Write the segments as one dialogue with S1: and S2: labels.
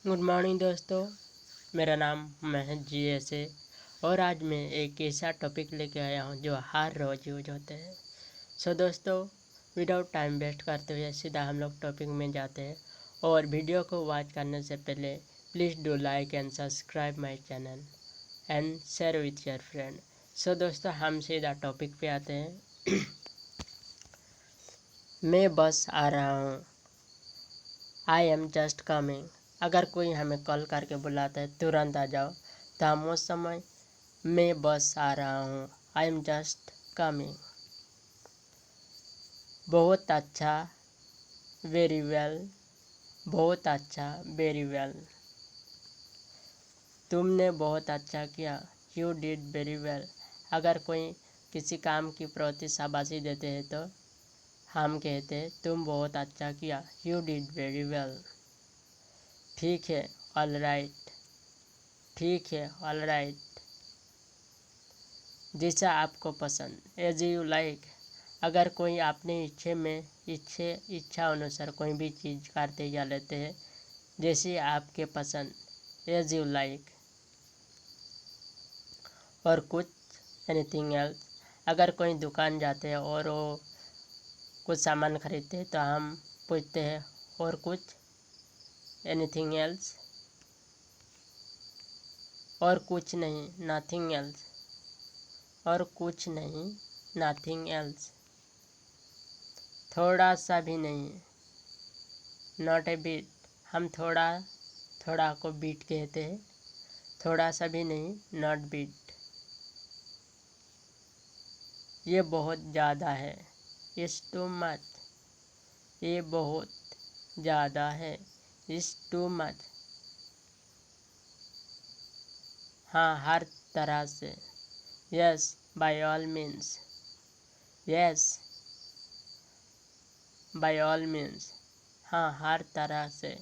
S1: Good morning दोस्तों, मेरा नाम महज जी एस है और आज मैं एक ऐसा टॉपिक लेके आया हूँ जो हर रोज़ यूज होते हैं। सो दोस्तों, विदाउट टाइम वेस्ट करते हुए सीधा हम लोग टॉपिक में जाते हैं। और वीडियो को वॉच करने से पहले please do like and subscribe my channel and share with your friend. So दोस्तों, हम सीधा टॉपिक पे आते हैं। मैं बस आ रहा हूँ, आई एम जस्ट कमिंग। अगर कोई हमें कॉल करके बुलाता है तुरंत आ जाओ, तो हम उस समय मैं बस आ रहा हूँ, आई एम जस्ट कमिंग। बहुत अच्छा, वेरी वेल। बहुत अच्छा, वेरी वेल। तुमने बहुत अच्छा किया, यू डिड वेरी वेल। अगर कोई किसी काम की प्रति शाबाशी देते हैं तो हम कहते हैं तुम बहुत अच्छा किया, यू डिड वेरी वेल। ठीक है, ऑल राइट। ठीक है, ऑल राइट। जैसा आपको पसंद, एज यू लाइक। अगर कोई अपने इच्छा अनुसार कोई भी चीज़ करते या लेते हैं, जैसे आपके पसंद, एज यू लाइक। और कुछ, एनीथिंग एल्स। अगर कोई दुकान जाते हैं और वो कुछ सामान खरीदते हैं तो हम पूछते हैं और कुछ, एनीथिंग एल्स। और कुछ नहीं, नथिंग एल्स। और कुछ नहीं, नथिंग एल्स। थोड़ा सा भी नहीं, नॉट ए बिट। हम थोड़ा को बीट कहते हैं, थोड़ा सा भी नहीं, नॉट बीट। ये बहुत ज़्यादा है, इट्स टू मच। ये बहुत ज़्यादा है, इट्स टू मच। हाँ, हर तरह से। Yes, by all means. Yes, by all means. हाँ, हर तरह से।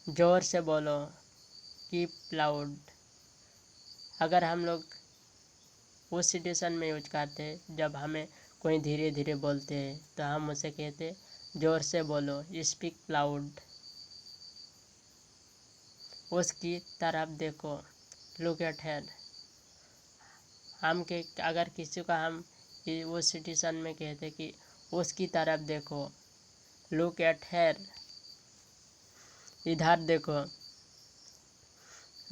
S1: जोर से बोलो, कीप लाउड। अगर हम लोग उस सिचुएशन में यूज करते हैं जब हमें कोई धीरे धीरे बोलते हैं तो हम उसे कहते जोर से बोलो, स्पीक लाउड। उसकी तरफ देखो, लुक एट हेड। अगर किसी का हम उस सिचुएशन में कहते कि उसकी तरफ देखो, लुक एट हेर। इधर देखो,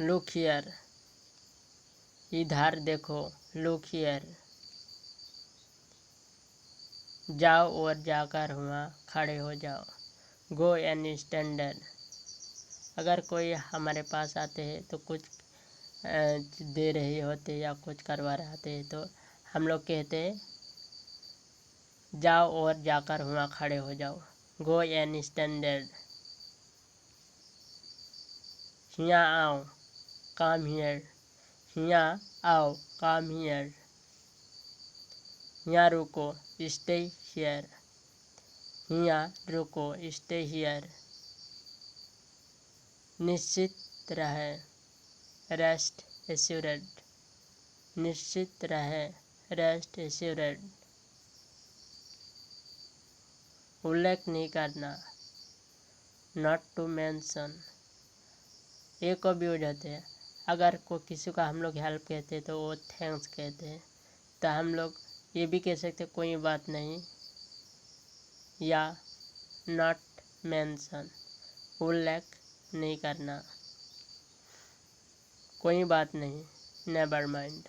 S1: लुक हियर। इधर देखो, लुक हियर। जाओ और जाकर वहाँ खड़े हो जाओ, गो एंड स्टैंड देयर। अगर कोई हमारे पास आते हैं तो कुछ दे रहे होते या कुछ करवा रहे होते हैं तो हम लोग कहते हैं जाओ और जाकर वहाँ खड़े हो जाओ, गो एंड स्टैंड देयर। यहाँ आओ, कम हियर। यहाँ आओ, कम हियर। यहाँ रुको, स्टे हियर। यहाँ रुको, स्टे हियर। निश्चित रहे, रेस्ट एश्योर्ड। निश्चित रहे, रेस्ट एश्योर्ड। उल्लेख नहीं करना, नॉट टू मेंशन। ये को भी हो जाते हैं। अगर किसी का हम लोग हेल्प कहते हैं तो वो थैंक्स कहते हैं, तो हम लोग ये भी कह सकते कोई बात नहीं, या नॉट मेंशन, उल्लेख नहीं करना। कोई बात नहीं, नेवर माइंड।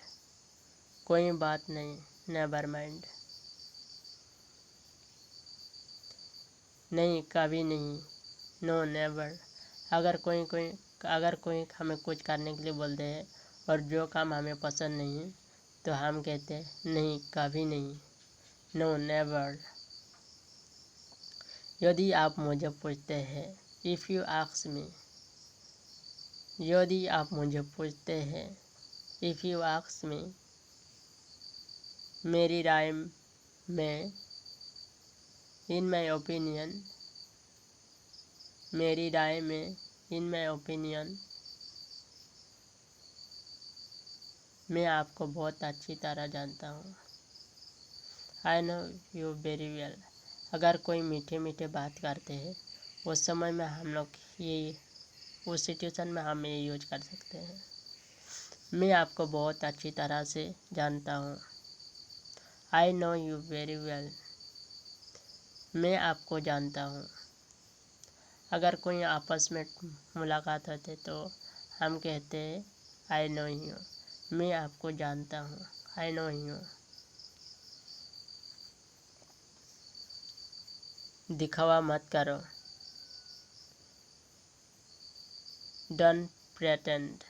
S1: कोई बात नहीं, नेवर माइंड। नहीं, कभी नहीं, नो नेवर। अगर कोई हमें कुछ करने के लिए बोलते हैं और जो काम हमें पसंद नहीं तो हम कहते हैं नहीं, कभी नहीं, नो नेवर। यदि आप मुझे पूछते हैं, इफ़ यू आस्क मी। यदि आप मुझे पूछते हैं, इफ़ यू आस्क मी। मेरी राय में, इन माई ओपिनियन। मेरी राय में, इन माई ओपिनियन। मैं आपको बहुत अच्छी तरह जानता हूँ, I know you very well. अगर कोई मीठे मीठे बात करते हैं उस समय में हम लोग ये उस सिचुएशन में हम ये यूज कर सकते हैं। मैं आपको बहुत अच्छी तरह से जानता हूँ। I know you very well. मैं आपको जानता हूँ। अगर कोई आपस में मुलाकात होते तो हम कहते हैं आई नो यू। मैं आपको जानता हूँ। I know you. दिखावा मत करो। Don't pretend.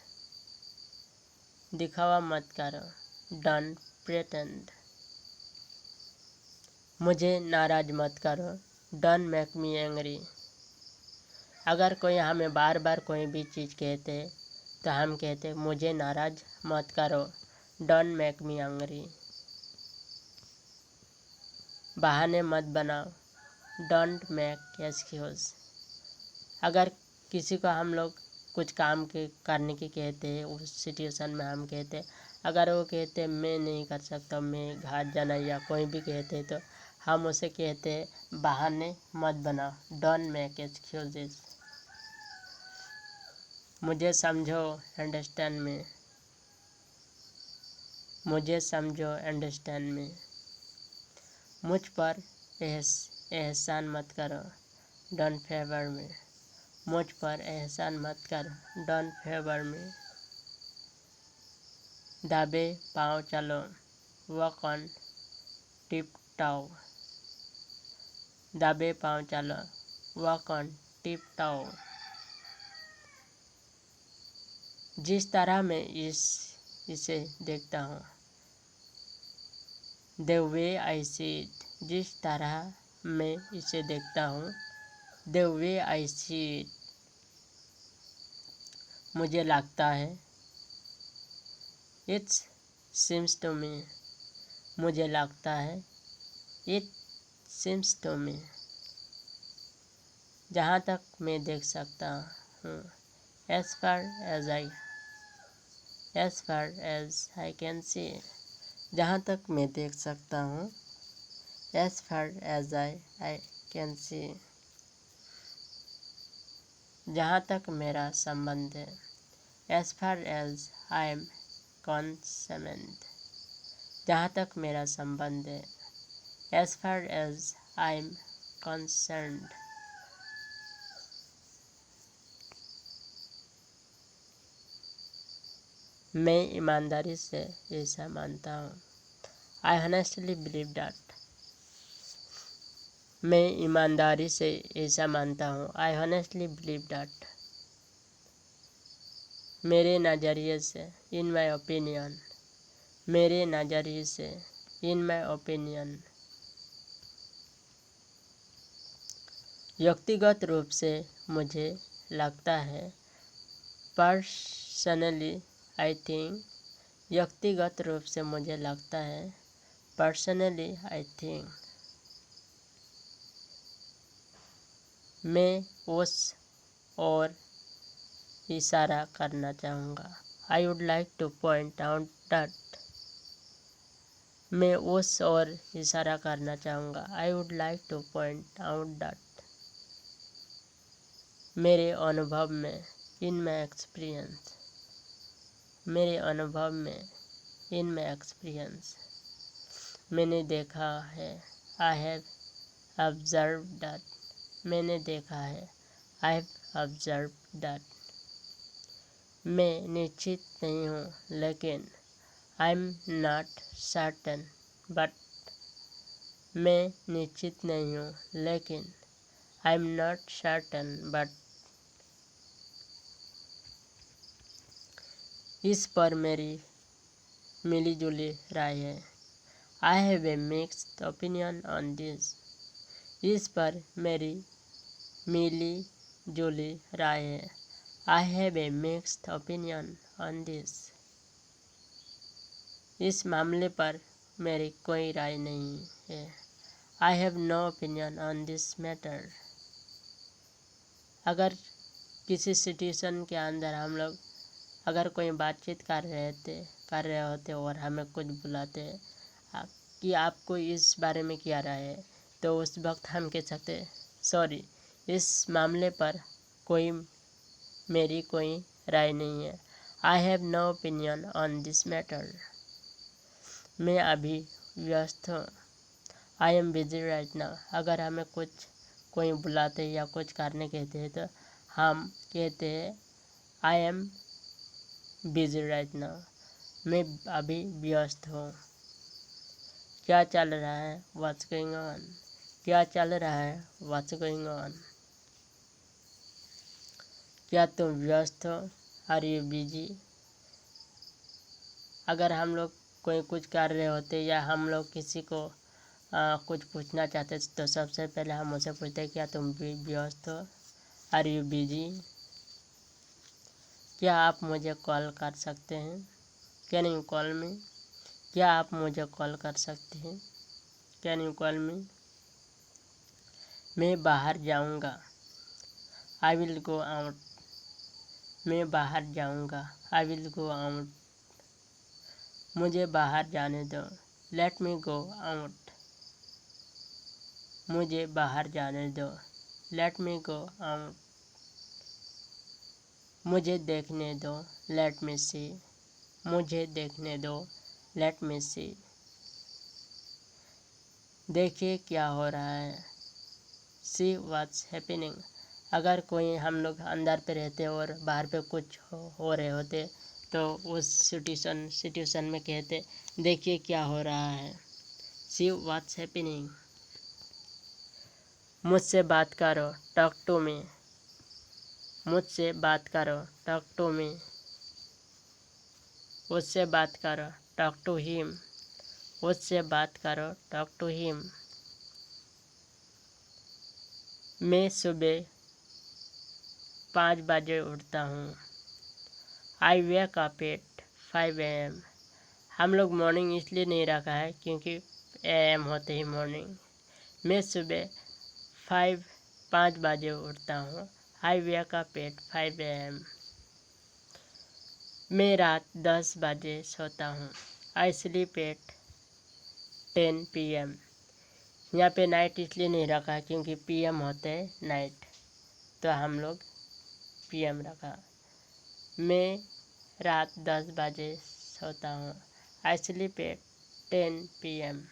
S1: दिखावा मत करो। Don't pretend. मुझे नाराज मत करो। Don't make me angry. अगर कोई हमें बार बार कोई भी चीज़ कहते तो हम कहते मुझे नाराज मत करो। Don't make me angry. बहाने मत बनाओ। Don't make excuse. अगर किसी को हम लोग कुछ काम के करने की कहते हैं, उस सिचुएशन में हम कहते अगर वो कहते मैं नहीं कर सकता, मैं घर जाना या कोई भी कहते तो हम उसे कहते बहाने मत बनाओ। Don't make excuses. मुझे समझो। Understand me. मुझे समझो। Understand me. मुझ पर एहसान मत करो। डोंट फेवर मी। मुझ पर एहसान मत करो। डोंट फेवर मी। दाबे पाँव चलो। Walk on tip tau. दाबे पाँव चलो। Walk on tip tau. जिस तरह मैं इसे देखता हूँ। The way I see it. जिस तरह मैं इसे देखता हूँ। The way I see it. मुझे लगता है। It's seems to me. मुझे लगता है। It seems to me. जहाँ तक मैं देख सकता हूँ। As far as I can see. जहाँ तक मैं देख सकता हूँ। As far as I can see. जहाँ तक मेरा संबंध है। As far as I am concerned. जहाँ तक मेरा संबंध है। As far as I am concerned. मैं ईमानदारी से ऐसा मानता हूँ। I honestly believe that. मैं ईमानदारी से ऐसा मानता हूँ। I honestly believe that. मेरे नज़रिए से। इन माई ओपिनियन। मेरे नज़रिए से। इन माई ओपिनियन। व्यक्तिगत रूप से मुझे लगता है। Personally I think. व्यक्तिगत रूप से मुझे लगता है। Personally I think. मैं उस और इशारा करना चाहूँगा। I would like two point out that. मैं उस और इशारा करना चाहूँगा। I would like two point out that. मेरे अनुभव में। इन माई एक्सपीरियंस। मेरे अनुभव में। इन माई एक्सपीरियंस। मैंने देखा है। I have observed that. मैंने देखा है। I have observed that. मैं निश्चित नहीं हूँ लेकिन। I am not certain but. मैं निश्चित नहीं हूँ लेकिन। I am not certain but. इस पर मेरी मिली जुली राय है। I have a mixed opinion on this. इस पर मेरी मिली जुली राय है। I have a mixed opinion on this. इस मामले पर मेरी कोई राय नहीं है। I have no opinion on this matter. अगर किसी सिचुएशन के अंदर हम लोग अगर कोई बातचीत कर रहे होते और हमें कुछ बुलाते कि आपको इस बारे में क्या राय है, तो उस वक्त हम कह सकते सॉरी, इस मामले पर मेरी कोई राय नहीं है। I have no opinion on this matter. मैं अभी व्यस्त हूँ। I am busy right now. अगर हमें कोई बुलाते या कुछ करने कहते हैं तो हम कहते हैं I am busy right now. मैं अभी व्यस्त हूँ। क्या चल रहा है? What's going on. क्या चल रहा है? What's going on. क्या तुम व्यस्त हो? Are you busy. अगर हम लोग कोई कुछ कर रहे होते या हम लोग किसी को कुछ पूछना चाहते तो सबसे पहले हम उसे पूछते क्या तुम व्यस्त हो? Are you busy. क्या आप मुझे कॉल कर सकते हैं? Can you call me. क्या आप मुझे कॉल कर सकते हैं? Can you call me. मैं बाहर जाऊंगा। I will go out. मैं बाहर जाऊंगा। I will go out. मुझे बाहर जाने दो। Let me go out. मुझे बाहर जाने दो। Let me go out. मुझे देखने दो। Let me see. मुझे देखने दो। लेट मी सी। देखिए क्या हो रहा है। See what's happening. अगर कोई हम लोग अंदर पे रहते और बाहर पे कुछ हो रहे होते तो उस सिचुएशन में कहते देखिए क्या हो रहा है। See what's happening. मुझसे बात करो। Talk to me. मुझसे बात करो। Talk to me. उससे बात करो। Talk to him. उससे बात करो। Talk to him. मैं सुबह 5 बजे उठता हूँ। I wake up at 5 AM। हम लोग मॉर्निंग इसलिए नहीं रखा है क्योंकि AM होते ही मॉर्निंग। मैं सुबह 5 बजे उठता हूँ। I wake up at 5 AM। मैं रात 10 बजे सोता हूँ। I sleep at 10 PM। यहाँ पे नाइट इसलिए नहीं रखा क्योंकि PM होते हैं नाइट, तो हम लोग PM रखा। मैं रात 10 बजे सोता हूँ। I sleep at 10 PM।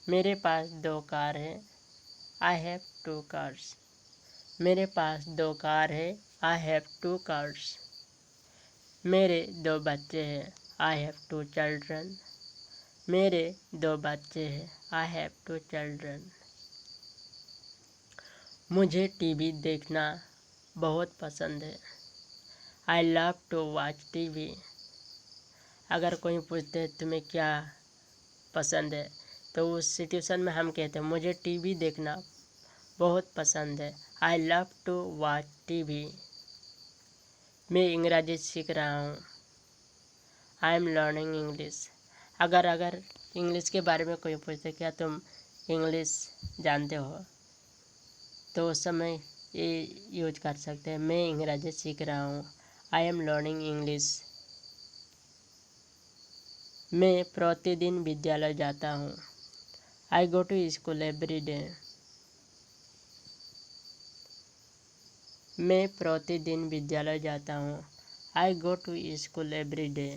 S1: मेरे पास 2 कार है। I have 2 cars. मेरे पास 2 कार है। I have 2 cars. मेरे 2 बच्चे हैं। I have 2 children. मेरे 2 बच्चे हैं। I have 2 children. मुझे टीवी देखना बहुत पसंद है। I love to watch TV. अगर कोई पूछते तुम्हें क्या पसंद है तो उस सिचुएशन में हम कहते हैं मुझे टीवी देखना बहुत पसंद है। I love to watch TV. मैं अंग्रेजी सीख रहा हूँ। I am learning English. अगर इंग्लिश के बारे में कोई पूछते क्या तुम इंग्लिश जानते हो तो उस समय ये यूज कर सकते हैं मैं अंग्रेजी सीख रहा हूँ। I am learning English. मैं प्रतिदिन विद्यालय जाता हूँ। I go to school every day. मैं प्रतिदिन विद्यालय जाता हूँ। I go to school every day.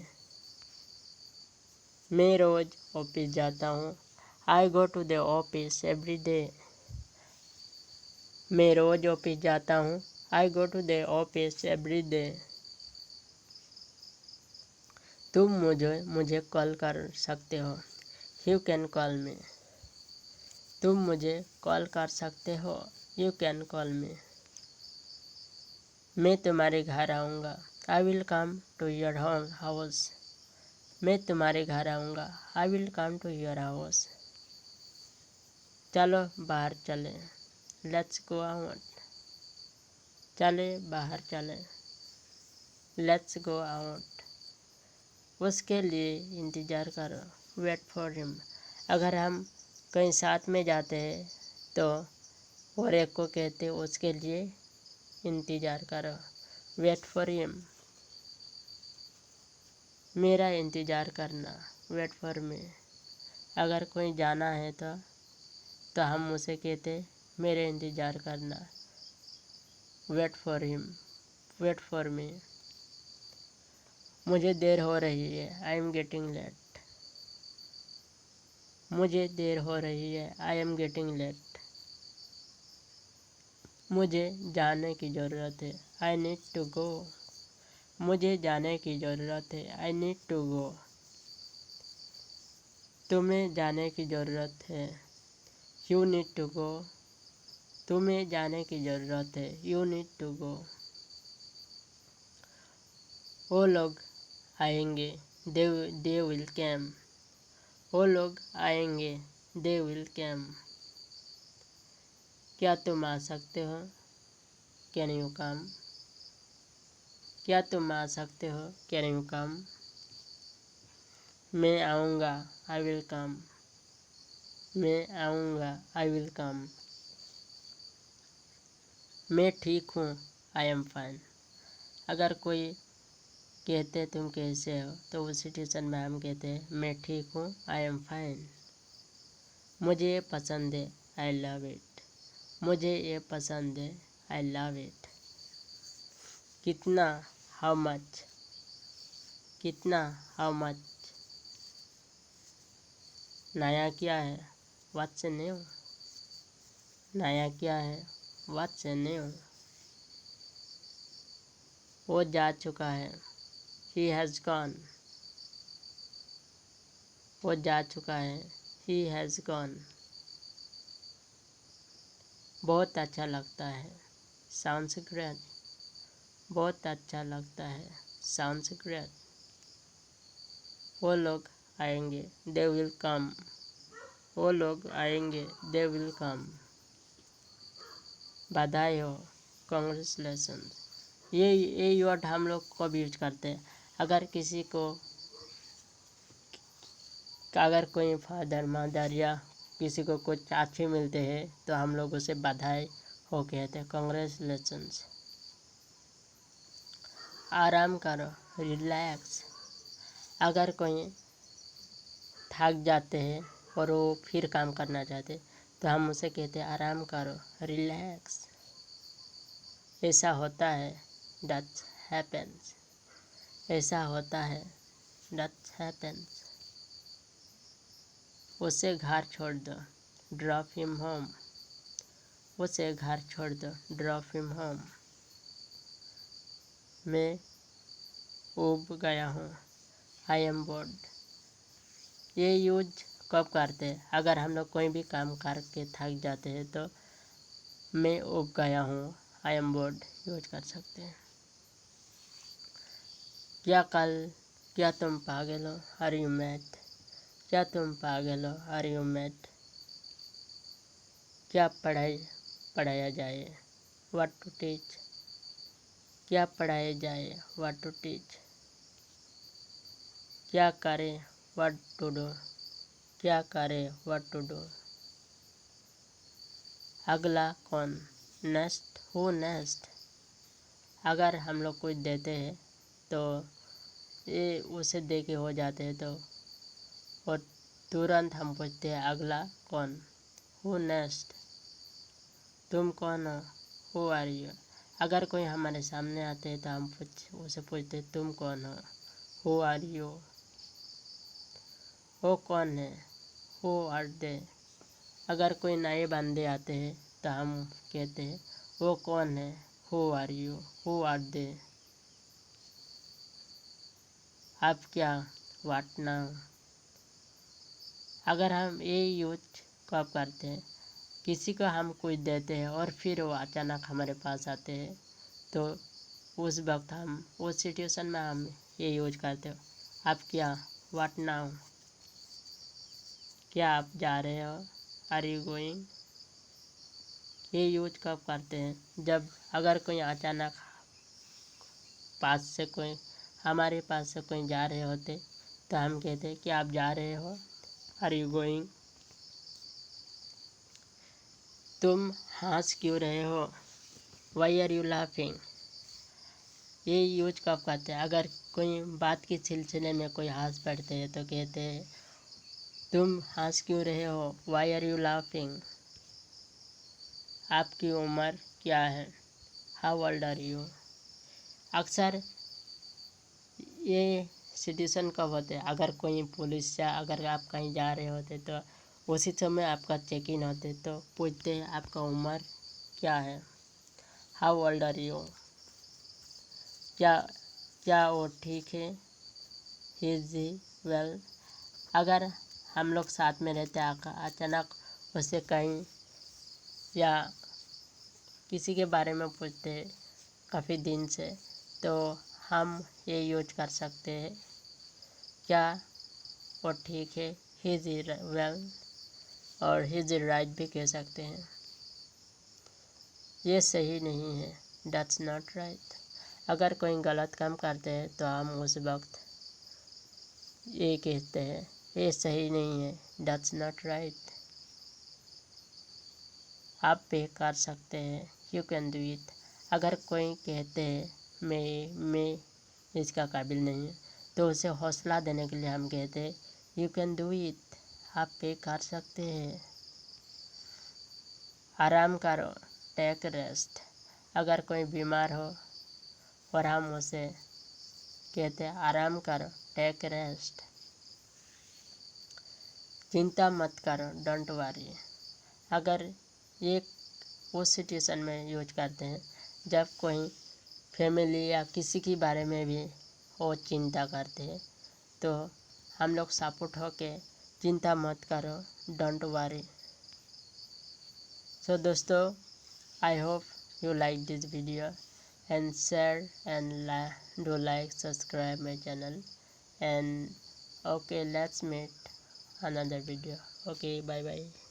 S1: मैं रोज़ ऑफिस जाता हूँ। I go to the office every day. मैं रोज़ ऑफिस जाता हूँ। I go to the office every day. तुम मुझे कॉल कर सकते हो। You can call me. तुम मुझे कॉल कर सकते हो। You can call me. मैं तुम्हारे घर आऊँगा। I will come to your house. मैं तुम्हारे घर आऊँगा। I will come to your house. चलो बाहर चलें। Let's go out. चले बाहर चलें। Let's go out. उसके लिए इंतज़ार करो। Wait for him. अगर हम कहीं साथ में जाते हैं तो और एक को कहते उसके लिए इंतज़ार करो। Wait for him. मेरा इंतज़ार करना। Wait for me. अगर कोई जाना है तो हम उसे कहते मेरे इंतज़ार करना। Wait for him, wait for me. मुझे देर हो रही है, आई एम गेटिंग लेट। मुझे देर हो रही है, आई एम गेटिंग लेट। मुझे जाने की ज़रूरत है, आई नीड टू गो। मुझे जाने की ज़रूरत है, आई नीड टू गो। तुम्हें जाने की ज़रूरत है, यू नीड टू गो। तुम्हें जाने की ज़रूरत है, यू नीड टू गो। वो लोग आएंगे, दे विल कम। वो लोग आएंगे, दे विल कम। क्या तुम आ सकते हो, कैन यू कम। क्या तुम आ सकते हो, कैन यू कम। मैं आऊँगा, आई विल कम। मैं आऊँगा, आई विल कम। मैं ठीक हूँ, आई एम फाइन। अगर कोई कहते तुम कैसे हो तो उस सिचुएशन में हम कहते हैं मैं ठीक हूँ, आई एम फाइन। मुझे ये पसंद है, आई लव इट। मुझे ये पसंद है, आई लव इट। कितना, हाउ मच। कितना, हाउ मच। नया क्या है, व्हाट्स न्यू। नया क्या है, व्हाट्स न्यू। वो जा चुका है, ही हैज़ गॉन। वो जा चुका है, ही हैज़ गॉन। बहुत अच्छा लगता है, साउंड्स ग्रेट। बहुत अच्छा लगता है, साउंड्स ग्रेट। वो लोग आएंगे, दे विल कम। वो लोग आएंगे, दे विल कम। बधाई हो, कॉन्ग्रेचुलेसन। ये वर्ड हम लोग कब यूज करते हैं, अगर किसी को, अगर कोई फादर मदर या किसी को कुछ अच्छे मिलते हैं तो हम लोग उसे बधाई हो कहते हैं, कॉन्ग्रेचुलेसन्स। आराम करो, रिलैक्स। अगर कोई थक जाते हैं और वो फिर काम करना चाहते तो हम उसे कहते हैं आराम करो, रिलैक्स। ऐसा होता है, दैट हैपेंस। ऐसा होता है, दैट हैपेंस। उसे घर छोड़ दो, ड्रॉप हिम होम। उसे घर छोड़ दो, ड्रॉप हिम होम। मैं ऊब गया हूँ, आई एम बोर्ड। ये यूज कब करते हैं, अगर हम लोग कोई भी काम करके थक जाते हैं तो मैं ऊब गया हूँ, आई एम बोर्ड यूज कर सकते हैं। क्या तुम पागल हो, आर यू मैड। क्या तुम पागल हो, आर यू मैड। क्या पढ़ाया जाए, व्हाट टू टीच। क्या पढ़ाया जाए, व्हाट टू टीच। क्या करें, व्हाट टू डू। क्या करें, व्हाट टू डू। अगला कौन, नेक्स्ट, हु नेक्स्ट। अगर हम लोग कुछ देते हैं तो ये उसे दे के हो जाते हैं तो और तुरंत हम पूछते हैं अगला कौन, हु नेक्स्ट। तुम कौन हो, हु आर यू। अगर कोई हमारे सामने आते हैं तो हम उसे पूछते हैं तुम कौन हो, हु आर यू। वो कौन है, हु आर दे। अगर कोई नए बंदे आते हैं तो हम कहते हैं वो कौन है, who are you, who are they. आप क्या, व्हाट नाउ। अगर हम ये यूज कब करते हैं, किसी को हम कुछ देते हैं और फिर वो अचानक हमारे पास आते हैं तो उस वक्त हम उस सिचुएशन में हम ये यूज करते हो, आप क्या, व्हाट नाउ। क्या आप जा रहे हो, आर यू गोइंग। ये यूज कब करते हैं, जब अगर कोई अचानक पास से कोई हमारे पास से कोई जा रहे होते तो हम कहते हैं कि आप जा रहे हो, आर यू गोइंग। तुम हंस क्यों रहे हो, वाई आर यू लाफिंग। ये यूज कब करते हैं, अगर कोई बात के सिलसिले में कोई हंस पड़ते हैं तो कहते हैं तुम हंस क्यों रहे हो, वाई आर यू लाफिंग। आपकी उम्र क्या है? How old are you? अक्सर ये सिचुएशन कब होते हैं? अगर कोई पुलिस या अगर आप कहीं जा रहे होते तो उसी समय आपका चेक इन होते तो पूछते हैं आपका उम्र क्या है? How old are you? क्या क्या वो ठीक है? Is he well? अगर हम लोग साथ में रहते अचानक उससे कहीं या किसी के बारे में पूछते हैं काफ़ी दिन से, तो हम ये यूज कर सकते हैं क्या वो ठीक है, ही इज वेल, और ही इज राइट भी कह सकते हैं। ये सही नहीं है, दैट्स नॉट राइट। अगर कोई गलत काम करते हैं तो हम उस वक्त ये कहते हैं ये सही नहीं है, दैट्स नॉट राइट। आप पे कर सकते हैं, यू कैन डू इट। अगर कोई कहते हैं मैं इसका काबिल नहीं है तो उसे हौसला देने के लिए हम कहते हैं यू कैन डू इट, आप पे कर सकते हैं। आराम करो, टेक रेस्ट। अगर कोई बीमार हो और हम उसे कहते हैं आराम करो, टेक रेस्ट। चिंता मत करो, डोंट वरी। अगर ये उस सिचुएशन में यूज करते हैं जब कोई फैमिली या किसी के बारे में भी वो चिंता करते हैं तो हम लोग सपोर्ट होके चिंता मत करो, डोंट वरी। सो दोस्तों, I hope you like this video and share and do like subscribe my channel and okay let's meet another video. Okay, bye bye.